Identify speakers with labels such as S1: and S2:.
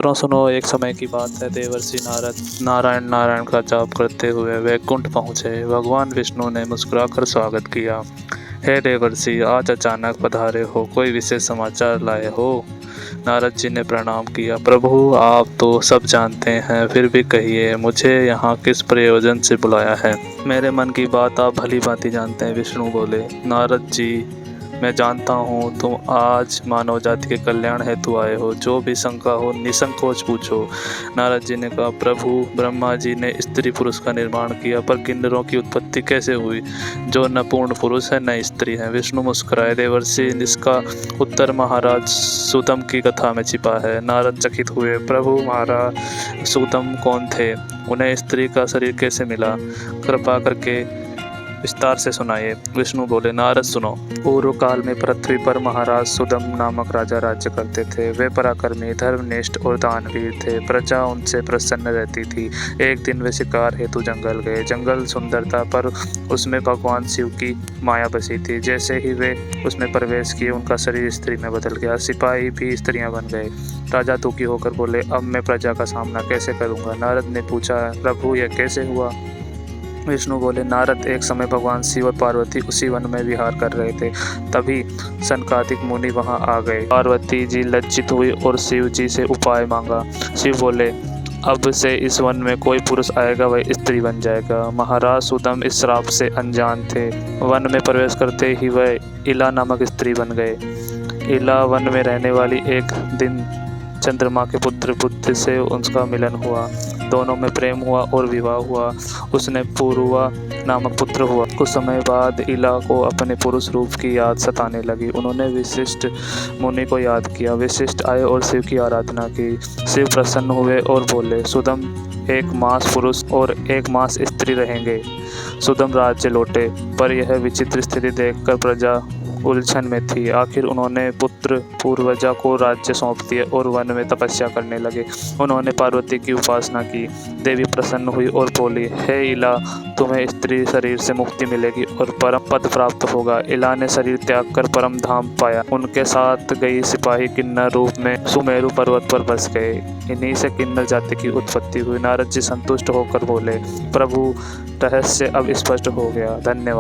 S1: सुनो सुनो, एक समय की बात है। देवर्षि नारद नारायण नारायण का जाप करते हुए वैकुंठ पहुँचे। भगवान विष्णु ने मुस्कुराकर स्वागत किया। हे देवर्षि, आज अचानक पधारे हो, कोई विशेष समाचार लाए हो? नारद जी ने प्रणाम किया। प्रभु, आप तो सब जानते हैं, फिर भी कहिए, मुझे यहाँ किस प्रयोजन से बुलाया है? मेरे मन की बात आप भली भांति जानते हैं, विष्णु बोले। नारद जी, मैं जानता हूँ तुम आज मानव जाति के कल्याण हेतु आए हो। जो भी शंका हो निसंकोच पूछो। नारद जी ने कहा, प्रभु, ब्रह्मा जी ने स्त्री पुरुष का निर्माण किया, पर किन्नरों की उत्पत्ति कैसे हुई, जो न पूर्ण पुरुष है न स्त्री है? विष्णु मुस्कुराए। देवर्षि, इसका उत्तर महाराज सूतम की कथा में छिपा है। नारद चकित हुए। प्रभु, महाराज सूतम कौन थे? उन्हें स्त्री का शरीर कैसे मिला? कृपा करके विस्तार से सुनाइए। विष्णु बोले। नारद, सुनो। पूर्व काल में पृथ्वी पर महाराज सुदम नामक राजा राज्य करते थे। वे पराक्रमी, धर्मनिष्ठ और दानवीर थे। प्रजा उनसे प्रसन्न रहती थी। एक दिन वे शिकार हेतु जंगल गए। जंगल सुंदर था, पर उसमें भगवान शिव की माया बसी थी। जैसे ही वे उसमें प्रवेश किए, उनका शरीर स्त्री में बदल गया। सिपाही भी स्त्रियां बन गए। राजा दुखी होकर बोले, अब मैं प्रजा का सामना कैसे करूंगा? नारद ने पूछा, प्रभु, यह कैसे हुआ? विष्णु बोले। नारद, एक समय भगवान शिव और पार्वती उसी वन में विहार कर रहे थे। तभी सनकादिक मुनि वहां आ गए। पार्वती जी लज्जित हुई और शिव जी से उपाय मांगा। शिव बोले, अब से इस वन में कोई पुरुष आएगा वह स्त्री बन जाएगा। महाराज सुदम इस श्राप से अनजान थे। वन में प्रवेश करते ही वह इला नामक स्त्री बन गए। इला वन में रहने वाली एक दिन चंद्रमा के पुत्र बुद्ध से उसका मिलन हुआ। दोनों में प्रेम हुआ और विवाह हुआ। उसने पूर्वा नामक पुत्र हुआ। कुछ समय बाद इला को अपने पुरुष रूप की याद सताने लगी। उन्होंने विशिष्ट मुनि को याद किया। विशिष्ट आए और शिव की आराधना की। शिव प्रसन्न हुए और बोले, सुदम एक मास पुरुष और एक मास स्त्री रहेंगे। सुदम राज्य लौटे, पर यह विचित्र स्थिति देखकर प्रजा उलझन में थी। आखिर उन्होंने पुत्र पूर्वजा को राज्य सौंप दिया और वन में तपस्या करने लगे। उन्होंने पार्वती की उपासना की। देवी प्रसन्न हुई और बोली, हे इला, तुम्हें स्त्री शरीर से मुक्ति मिलेगी और परम पद प्राप्त होगा। इला ने शरीर त्याग कर परम धाम पाया। उनके साथ गई सिपाही किन्नर रूप में सुमेरु पर्वत पर बस गए। इन्हीं से किन्नर जाति की उत्पत्ति हुई। नारद जी संतुष्ट होकर बोले, प्रभु, रहस्य अब स्पष्ट हो गया। धन्यवाद।